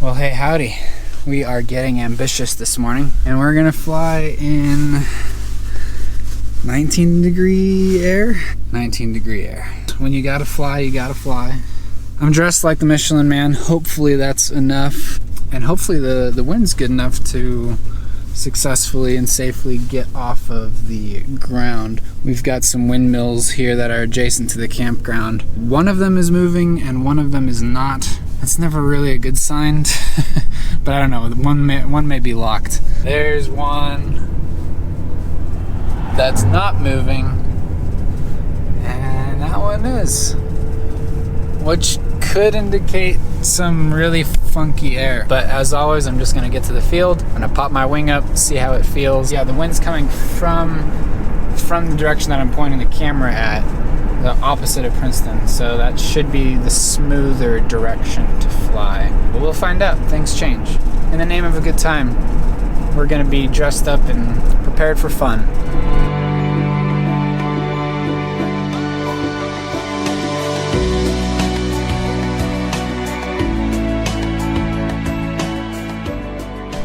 Well, hey, howdy. We are getting ambitious this morning, and we're gonna fly in 19 degree air. 19 degree air. When you gotta fly, you gotta fly. I'm dressed like the Michelin Man. Hopefully that's enough, and hopefully the wind's good enough to successfully and safely get off of the ground. We've got some windmills here that are adjacent to the campground. One of them is moving and one of them is not. That's never really a good sign, but I don't know, one may be locked. There's one that's not moving, and that one is, which could indicate some really funky air. But as always, I'm just gonna get to the field. I'm gonna pop my wing up, see how it feels. Yeah, the wind's coming from the direction that I'm pointing the camera at, the opposite of Princeton, so that should be the smoother direction to fly. But we'll find out. Things change. In the name of a good time, we're gonna be dressed up and prepared for fun.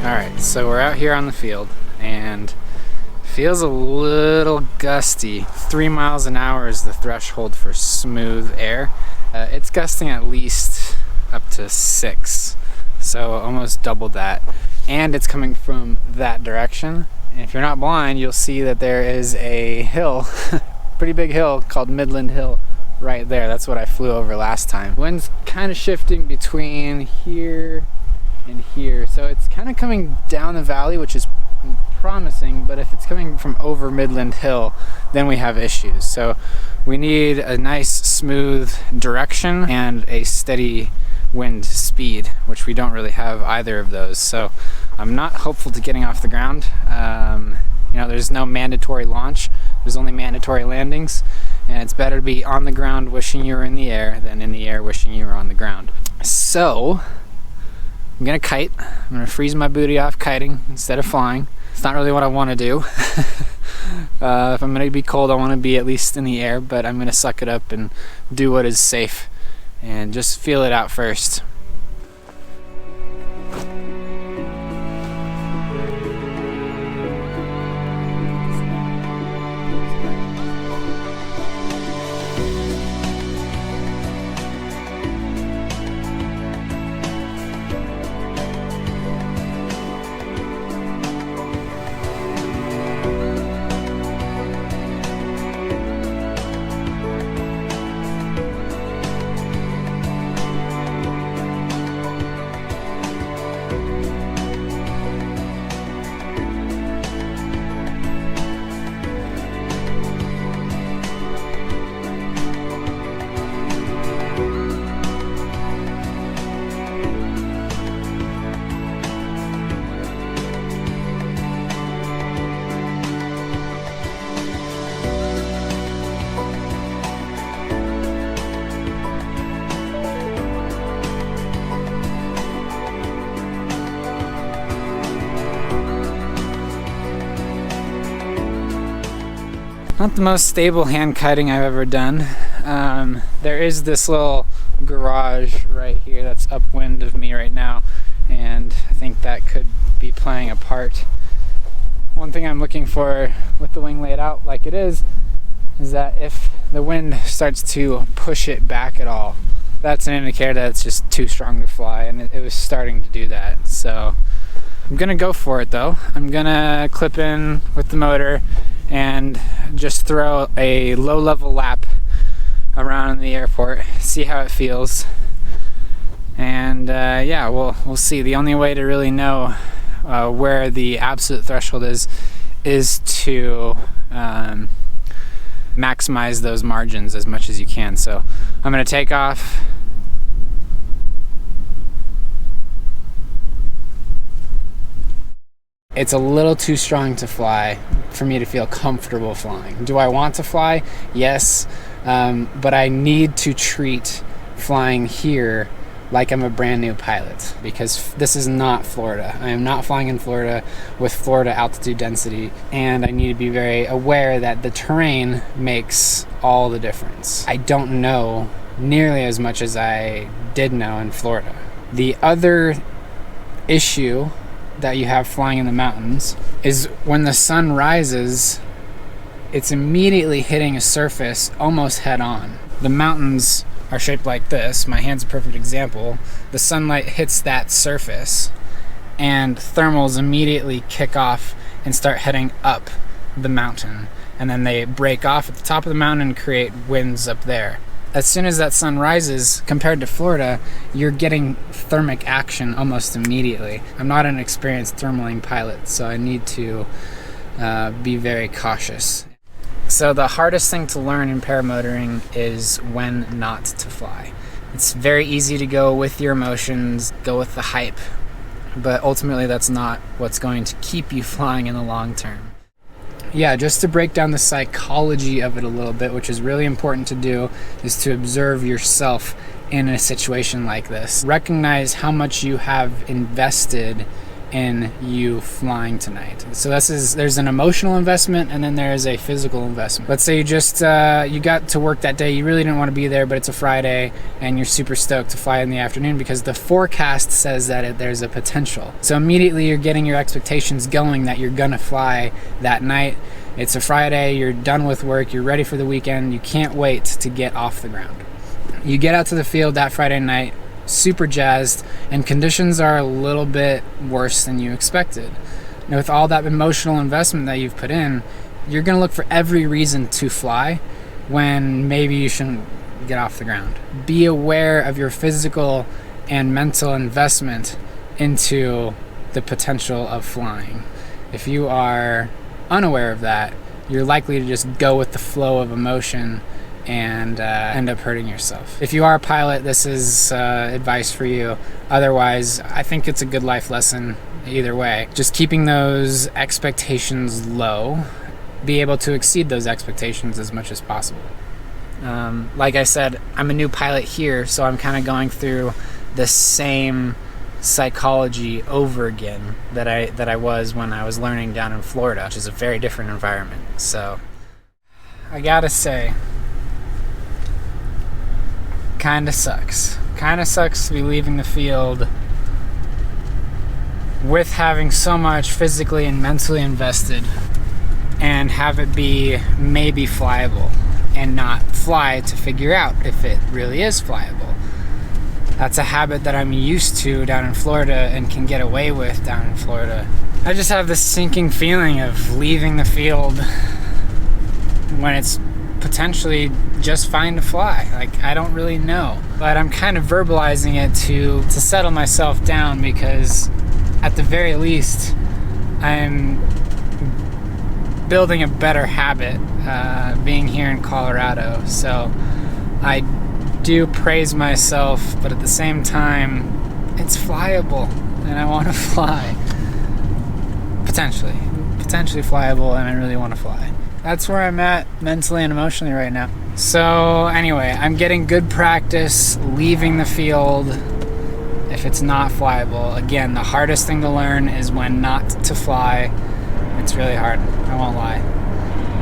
Alright, so we're out here on the field, and feels a little gusty. 3 miles an hour is the threshold for smooth air. It's gusting at least up to 6, so almost double that. And it's coming from that direction. And if you're not blind, you'll see that there is a hill, pretty big hill called Midland Hill right there. That's what I flew over last time. Wind's kind of shifting between here and here, so it's kind of coming down the valley, which is promising, but if it's coming from over Midland Hill, then we have issues. So we need a nice smooth direction and a steady wind speed, which we don't really have either of those. So I'm not hopeful to getting off the ground. You know, there's no mandatory launch, there's only mandatory landings, and it's better to be on the ground wishing you were in the air than in the air wishing you were on the ground. So I'm gonna kite. I'm gonna freeze my booty off kiting instead of flying. It's not really what I want to do. If I'm gonna be cold, I want to be at least in the air, but I'm gonna suck it up and do what is safe and just feel it out first. Not the most stable hand kiting I've ever done. There is this little garage right here that's upwind of me right now, and I think that could be playing a part. One thing I'm looking for with the wing laid out like it is that if the wind starts to push it back at all, that's an indicator that it's just too strong to fly, and it was starting to do that. So I'm gonna go for it though. I'm gonna clip in with the motor and just throw a low-level lap around the airport, see how it feels, and yeah, we'll see. The only way to really know where the absolute threshold is to maximize those margins as much as you can. So I'm gonna take off. It's a little too strong to fly for me to feel comfortable flying. Do I want to fly? Yes, but I need to treat flying here like I'm a brand new pilot, because this is not Florida. I am not flying in Florida with Florida altitude density, and I need to be very aware that the terrain makes all the difference. I don't know nearly as much as I did know in Florida. The other issue that you have flying in the mountains is when the sun rises, it's immediately hitting a surface almost head on. The mountains are shaped like this. My hand's a perfect example. The sunlight hits that surface and thermals immediately kick off and start heading up the mountain. And then they break off at the top of the mountain and create winds up there. As soon as that sun rises, compared to Florida, you're getting thermic action almost immediately. I'm not an experienced thermaling pilot, so I need to be very cautious. So the hardest thing to learn in paramotoring is when not to fly. It's very easy to go with your emotions, go with the hype, but ultimately that's not what's going to keep you flying in the long term. Yeah, just to break down the psychology of it a little bit, which is really important to do, is to observe yourself in a situation like this. Recognize how much you have invested in you flying tonight. So there's an emotional investment, and then there's a physical investment. Let's say you got to work that day, you really didn't want to be there, but it's a Friday and you're super stoked to fly in the afternoon because the forecast says that there's a potential. So immediately you're getting your expectations going that you're gonna fly that night. It's a Friday, you're done with work, you're ready for the weekend, you can't wait to get off the ground. You get out to the field that Friday night, super jazzed, and conditions are a little bit worse than you expected. Now, with all that emotional investment that you've put in, you're going to look for every reason to fly when maybe you shouldn't get off the ground. Be aware of your physical and mental investment into the potential of flying. If you are unaware of that, you're likely to just go with the flow of emotion and end up hurting yourself. If you are a pilot, this is advice for you. Otherwise, I think it's a good life lesson either way. Just keeping those expectations low, be able to exceed those expectations as much as possible. Like I said, I'm a new pilot here, so I'm kind of going through the same psychology over again that I was when I was learning down in Florida, which is a very different environment. So I gotta say, kinda sucks to be leaving the field with having so much physically and mentally invested and have it be maybe flyable and not fly to figure out if it really is flyable. That's a habit that I'm used to down in Florida and can get away with down in Florida. I just have this sinking feeling of leaving the field when it's potentially just fine to fly. Like, I don't really know, but I'm kind of verbalizing it to settle myself down, because at the very least I'm building a better habit being here in Colorado. So I do praise myself, but at the same time it's flyable and I want to fly. Potentially flyable, and I really want to fly. That's where I'm at mentally and emotionally right now. So anyway, I'm getting good practice leaving the field if it's not flyable. Again, the hardest thing to learn is when not to fly. It's really hard, I won't lie.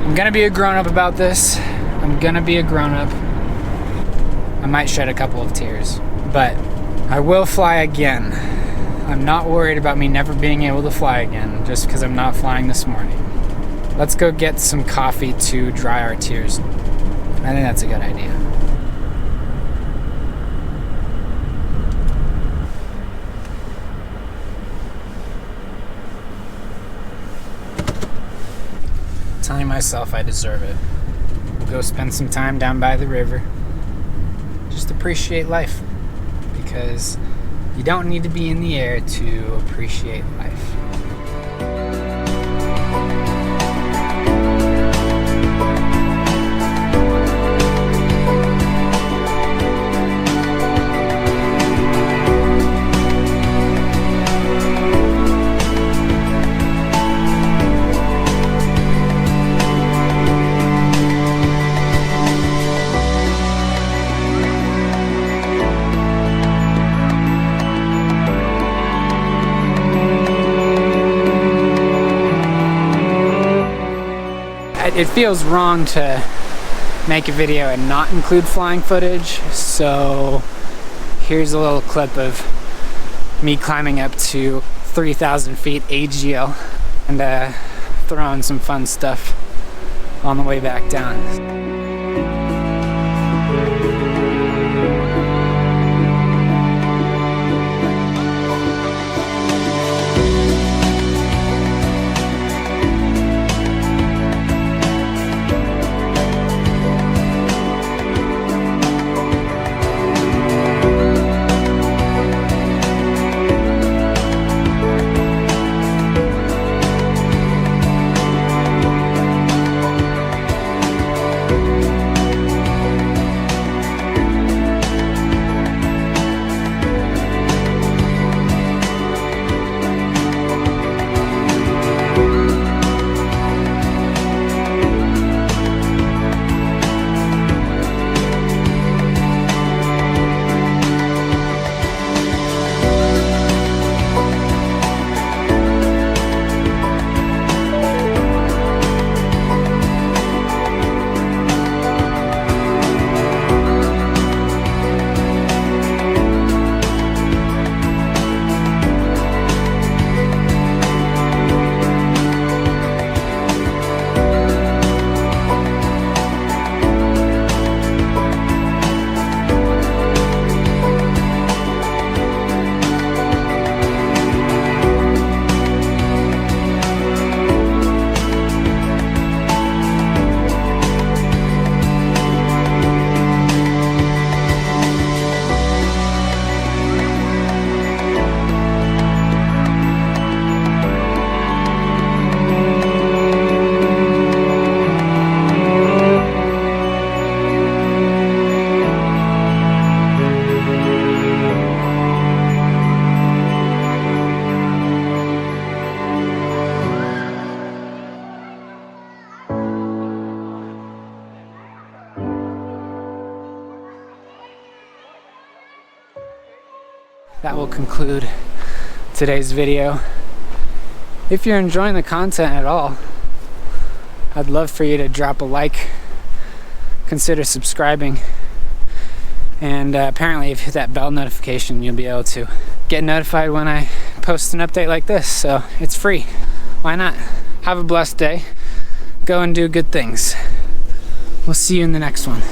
I'm gonna be a grown-up about this. I'm gonna be a grown-up. I might shed a couple of tears, but I will fly again. I'm not worried about me never being able to fly again just because I'm not flying this morning. Let's go get some coffee to dry our tears. I think that's a good idea. Telling myself I deserve it. We'll go spend some time down by the river. Just appreciate life. Because you don't need to be in the air to appreciate life. It feels wrong to make a video and not include flying footage, so here's a little clip of me climbing up to 3,000 feet AGL and throwing some fun stuff on the way back down. That will conclude today's video. If you're enjoying the content at all, I'd love for you to drop a like, consider subscribing, and apparently if you hit that bell notification, you'll be able to get notified when I post an update like this. So it's free. Why not? Have a blessed day. Go and do good things. We'll see you in the next one.